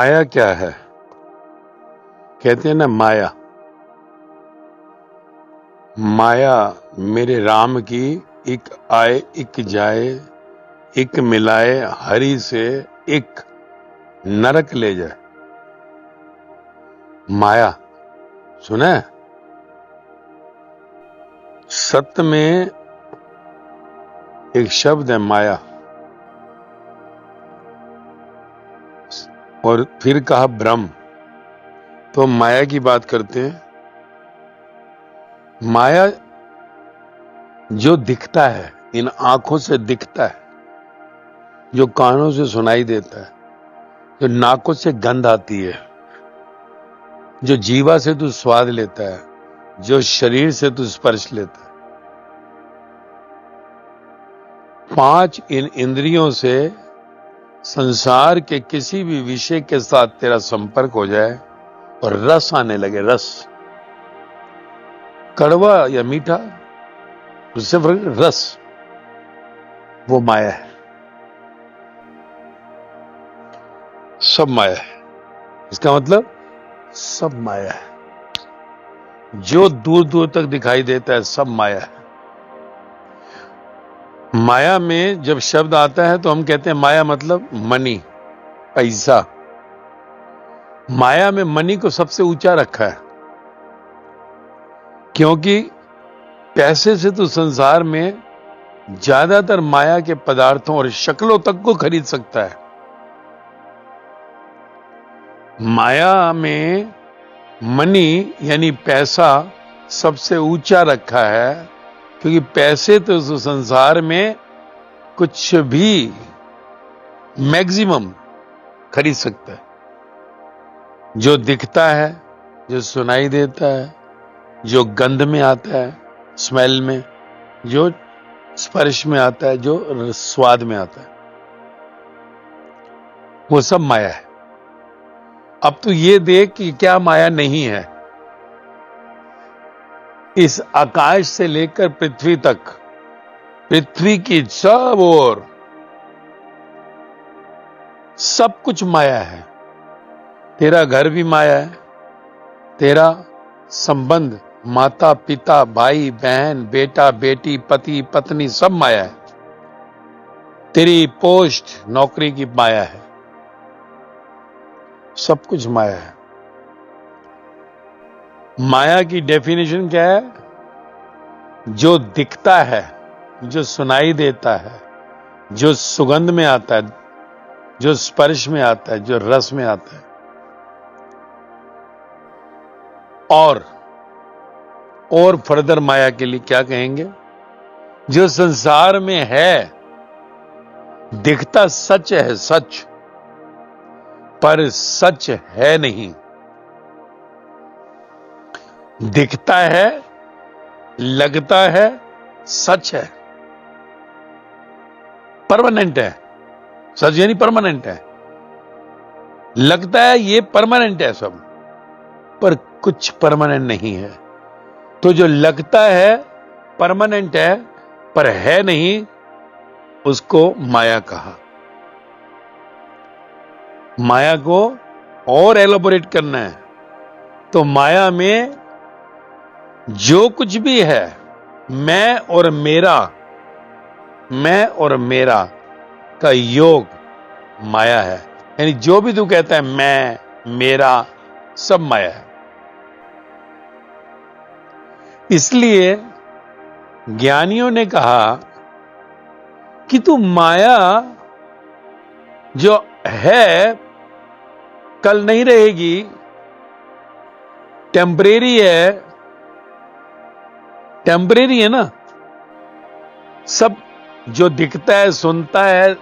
माया क्या है? कहते हैं ना माया। माया मेरे राम की एक आए एक जाए, एक मिलाए हरि से, एक नरक ले जाए। माया सुना है? सत्य में एक शब्द है माया, और फिर कहा ब्रह्म। तो माया की बात करते हैं। माया जो दिखता है, इन आंखों से दिखता है, जो कानों से सुनाई देता है, जो नाकों से गंध आती है, जो जीवा से तू स्वाद लेता है, जो शरीर से तू स्पर्श लेता है, 5 इन इंद्रियों से संसार के किसी भी विषय के साथ तेरा संपर्क हो जाए और रस आने लगे, रस, कड़वा या मीठा, उससे फर्क, रस, वो माया है। सब माया है। इसका मतलब सब माया है। जो दूर दूर तक दिखाई देता है सब माया है। माया में जब शब्द आता है तो हम कहते हैं माया मतलब मनी, पैसा। माया में मनी को सबसे ऊंचा रखा है, क्योंकि पैसे से तो संसार में ज्यादातर माया के पदार्थों और शक्लों तक को खरीद सकता है। माया में मनी यानी पैसा सबसे ऊंचा रखा है, क्योंकि पैसे तो संसार में कुछ भी मैक्सिमम खरीद सकता है। जो दिखता है, जो सुनाई देता है, जो गंध में आता है, स्मेल में, जो स्पर्श में आता है, जो स्वाद में आता है, वो सब माया है। अब तो ये देख कि क्या माया नहीं है। इस आकाश से लेकर पृथ्वी तक, पृथ्वी की सब ओर सब कुछ माया है। तेरा घर भी माया है, तेरा संबंध माता पिता भाई बहन बेटा बेटी पति पत्नी सब माया है। तेरी पोस्ट नौकरी की माया है, सब कुछ माया है। माया की डेफिनेशन क्या है? जो दिखता है, जो सुनाई देता है, जो सुगंध में आता है, जो स्पर्श में आता है, जो रस में आता है, और फर्दर माया के लिए क्या कहेंगे? जो संसार में है, दिखता सच है, सच, पर सच है नहीं। दिखता है, लगता है, सच है, परमानेंट है। सच यानी परमानेंट है। लगता है ये परमानेंट है सब, पर कुछ परमानेंट नहीं है। तो जो लगता है परमानेंट है पर है नहीं, उसको माया कहा। माया को और एलोबोरेट करना है तो माया में जो कुछ भी है, मैं और मेरा का योग माया है। यानी जो भी तू कहता है मैं, मेरा, सब माया है। इसलिए ज्ञानियों ने कहा कि तू माया जो है कल नहीं रहेगी, टेम्परेरी है ना। सब जो दिखता है, सुनता है,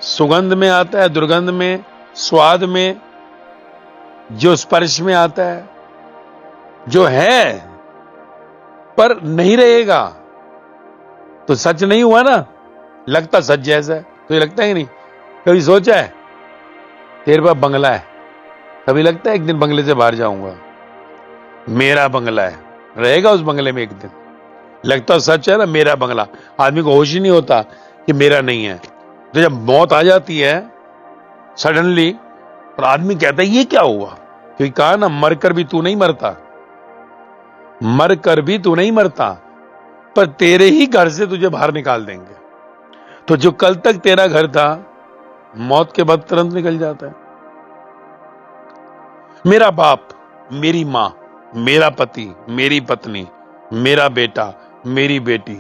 सुगंध में आता है, दुर्गंध में, स्वाद में, जो स्पर्श में आता है, जो है पर नहीं रहेगा, तो सच नहीं हुआ ना। लगता सच जैसा है, तो ये लगता ही नहीं। कभी सोचा है तेरे पास बंगला है, कभी लगता है एक दिन बंगले से बाहर जाऊंगा, मेरा बंगला है, रहेगा उस बंगले में एक दिन? लगता सच है ना मेरा बंगला। आदमी को होश ही नहीं होता कि मेरा नहीं है। तो जब मौत आ जाती है सडनली, और आदमी कहता है ये क्या हुआ? क्योंकि कहा ना, मरकर भी तू नहीं मरता, मरकर भी तू नहीं मरता, पर तेरे ही घर से तुझे बाहर निकाल देंगे। तो जो कल तक तेरा घर था, मौत के बाद तुरंत निकल जाता है। मेरा बाप, मेरी मां, मेरा पति, मेरी पत्नी, मेरा बेटा, मेरी बेटी,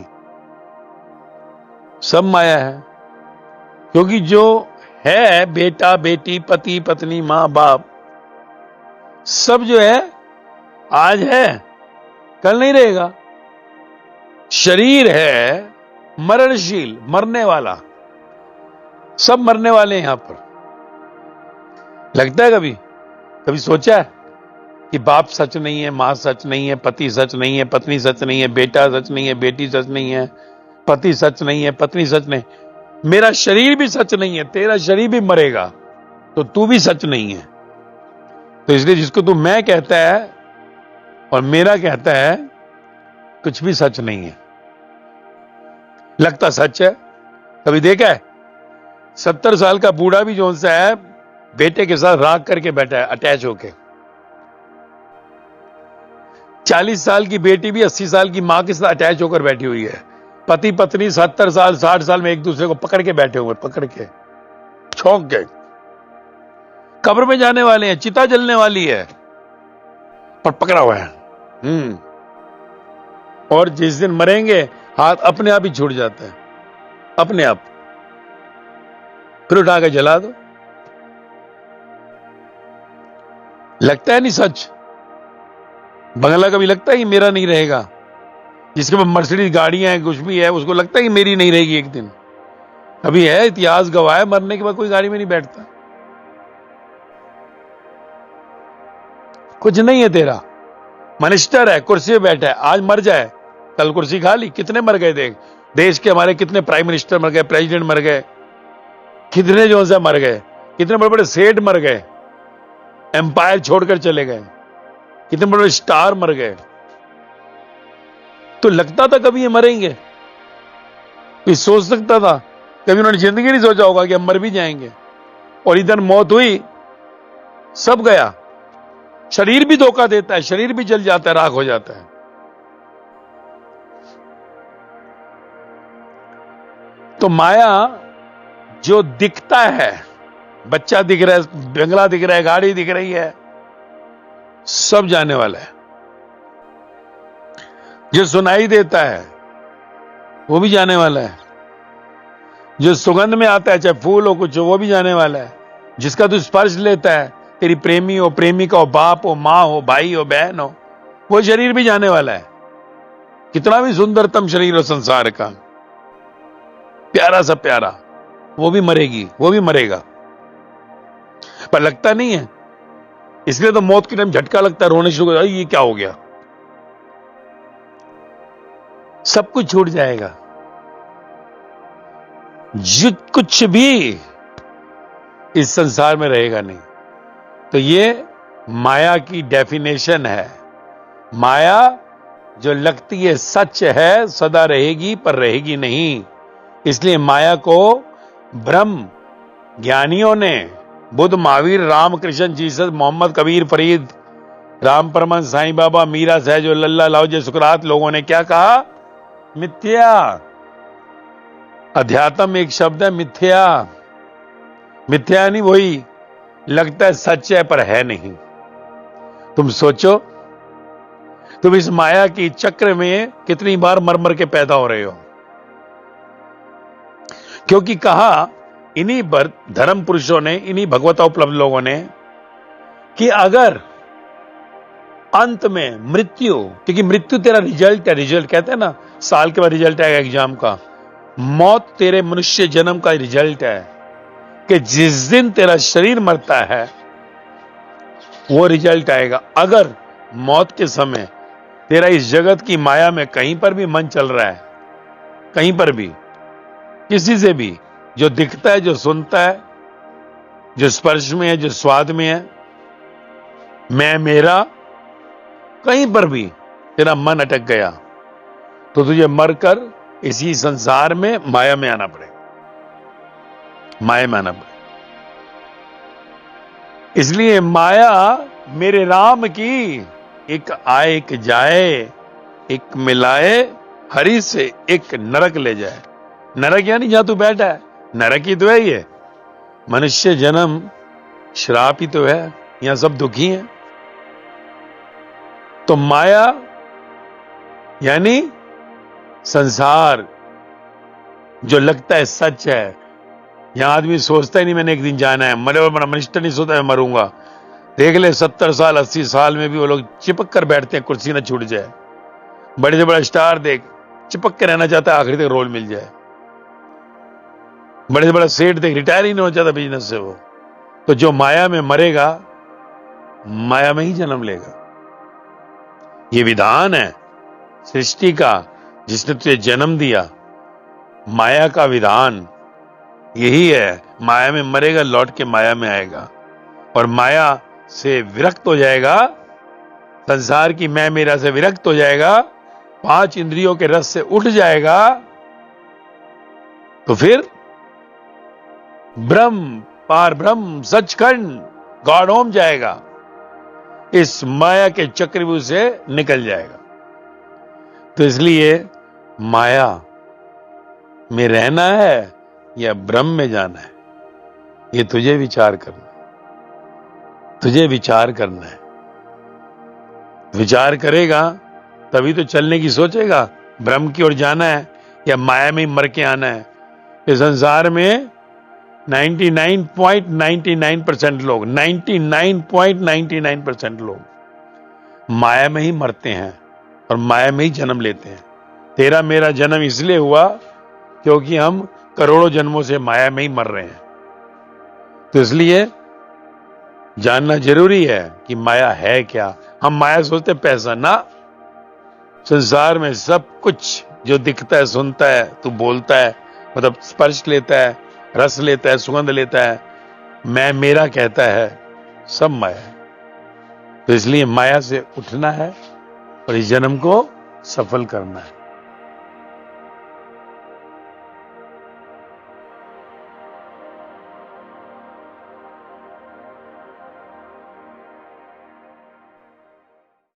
सब माया है। क्योंकि जो है बेटा, बेटी, पति, पत्नी, मां, बाप, सब जो है आज है, कल नहीं रहेगा। शरीर है मरणशील, मरने वाला, सब मरने वाले हैं यहां पर। लगता है कभी कभी सोचा है कि बाप सच नहीं है, मां सच नहीं है, पति सच नहीं है, पत्नी सच नहीं है, बेटा सच नहीं है, बेटी सच नहीं है, पति सच नहीं है, पत्नी सच नहीं, मेरा शरीर भी सच नहीं है, तेरा शरीर भी मरेगा, तो तू भी सच नहीं है। तो इसलिए जिसको तू मैं कहता है और मेरा कहता है, कुछ भी सच नहीं है, लगता सच है। कभी देखा है 70 साल का बूढ़ा भी जो सा है, बेटे के साथ राग करके बैठा है, अटैच होके। 40 साल की बेटी भी 80 साल की मां के साथ अटैच होकर बैठी हुई है। पति पत्नी 70 साल 60 साल में एक दूसरे को पकड़ के बैठे हुए, पकड़ के, छौंक गए। कब्र में जाने वाले हैं, चिता जलने वाली है, पर पकड़ा हुआ है। और जिस दिन मरेंगे, हाथ अपने आप ही छूट जाता है, अपने आप, फिर उठा के जला दो। लगता है नहीं सच? बंगला कभी लगता है कि मेरा नहीं रहेगा? जिसके पास मर्सिडीज गाड़ियां हैं, कुछ भी है, उसको लगता है कि मेरी नहीं रहेगी एक दिन? कभी है? इतिहास गवाह है, मरने के बाद कोई गाड़ी में नहीं बैठता। कुछ नहीं है तेरा। मिनिस्टर है, कुर्सी पे बैठा है, आज मर जाए, कल कुर्सी खाली। कितने मर गए देख, देश के हमारे कितने प्राइम मिनिस्टर मर गए, प्रेसिडेंट मर गए, कितने जो से मर गए, कितने बड़े बड़े सेठ मर गए, एम्पायर छोड़कर चले गए, कितने बड़े बड़े स्टार मर गए। तो लगता था कभी ये मरेंगे? कोई सोच सकता था? कभी उन्होंने जिंदगी नहीं सोचा होगा कि हम मर भी जाएंगे। और इधर मौत हुई, सब गया। शरीर भी धोखा देता है, शरीर भी जल जाता है, राख हो जाता है। तो माया जो दिखता है, बच्चा दिख रहा है, बंगला दिख रहा है, गाड़ी दिख रही है, सब जाने वाला है। जो सुनाई देता है वो भी जाने वाला है। जो सुगंध में आता है, चाहे फूल हो कुछ हो, वो भी जाने वाला है। जिसका तू स्पर्श लेता है, तेरी प्रेमी हो, प्रेमिका हो, बाप हो, मां हो, भाई हो, बहन हो, वो शरीर भी जाने वाला है। कितना भी सुंदरतम शरीर हो संसार का, प्यारा सा प्यारा, वो भी मरेगी, वो भी मरेगा, पर लगता नहीं है। इसलिए तो मौत के टाइम झटका लगता है, रोने शुरू हो, ये क्या हो गया। सब कुछ छूट जाएगा, कुछ भी इस संसार में रहेगा नहीं। तो ये माया की डेफिनेशन है। माया जो लगती है सच है, सदा रहेगी, पर रहेगी नहीं। इसलिए माया को ब्रह्म ज्ञानियों ने, बुद्ध, महावीर, राम, कृष्ण, जीसस, मोहम्मद, कबीर, फरीद, राम परमहंस, साईं बाबा, मीरा, सहज, लल्ला, लाओजे, सुकरात, लोगों ने क्या कहा? मिथ्या। अध्यात्म एक शब्द है, मिथ्या। मिथ्या नहीं, वही लगता है सच है पर है नहीं। तुम सोचो, तुम इस माया की चक्र में कितनी बार मर मर के पैदा हो रहे हो। क्योंकि कहा इन्हीं धर्म पुरुषों ने, इन्हीं भगवतोपलब्ध लोगों ने, कि अगर अंत में मृत्यु, क्योंकि मृत्यु तेरा रिजल्ट है, रिजल्ट कहते हैं ना, साल के बाद रिजल्ट आएगा एग्जाम का, मौत तेरे मनुष्य जन्म का रिजल्ट है, कि जिस दिन तेरा शरीर मरता है वो रिजल्ट आएगा। अगर मौत के समय तेरा इस जगत की माया में कहीं पर भी मन चल रहा है, कहीं पर भी, किसी से भी, जो दिखता है, जो सुनता है, जो स्पर्श में है, जो स्वाद में है, मैं मेरा, कहीं पर भी तेरा मन अटक गया, तो तुझे मरकर इसी संसार में माया में आना पड़ेगा, माया में आना पड़ेगा। इसलिए माया मेरे राम की, एक आए एक जाए, एक मिलाए हरि से, एक नरक ले जाए। नरक यानी जहां तू बैठा है, नरक ही तो है ये। मनुष्य जन्म श्राप ही तो है, यहां सब दुखी हैं। तो माया यानी संसार जो लगता है सच है। यहां आदमी सोचता ही नहीं मैंने एक दिन जाना है, मरे और मनुष्य नहीं सोचता मैं मरूंगा। देख ले 70 साल 80 साल में भी वो लोग चिपक कर बैठते हैं, कुर्सी ना छूट जाए। बड़े से बड़ा स्टार देख, चिपक के रहना चाहता है, आखिरी तक रोल मिल जाए। बड़े से बड़ा सेठ देख, रिटायर ही नहीं हो चाहता बिजनेस से वो। तो जो माया में मरेगा, माया में ही जन्म लेगा। ये विधान है सृष्टि का, जिसने तुझे जन्म दिया। माया का विधान यही है, माया में मरेगा, लौट के माया में आएगा और माया से विरक्त हो जाएगा। संसार की मैं मेरा से विरक्त हो जाएगा, 5 इंद्रियों के रस से उठ जाएगा। तो फिर ब्रह्म, पार ब्रह्म, सचखंड, गॉड होम जाएगा। इस माया के चक्रव्यूह से निकल जाएगा। तो इसलिए माया में रहना है या ब्रह्म में जाना है, ये तुझे विचार करना है। तुझे विचार करना है। विचार करेगा तभी तो चलने की सोचेगा। ब्रह्म की ओर जाना है या माया में ही मर के आना है। इस संसार में 99.99% लोग, 99.99% लोग माया में ही मरते हैं और माया में ही जन्म लेते हैं। तेरा मेरा जन्म इसलिए हुआ क्योंकि हम करोड़ों जन्मों से माया में ही मर रहे हैं। तो इसलिए जानना जरूरी है कि माया है क्या। हम माया सोचते पैसा ना। संसार में सब कुछ जो दिखता है, सुनता है, तू बोलता है, मतलब स्पर्श लेता है, रस लेता है, सुगंध लेता है, मैं मेरा कहता है, सब माया है। तो इसलिए माया से उठना है और इस जन्म को सफल करना है।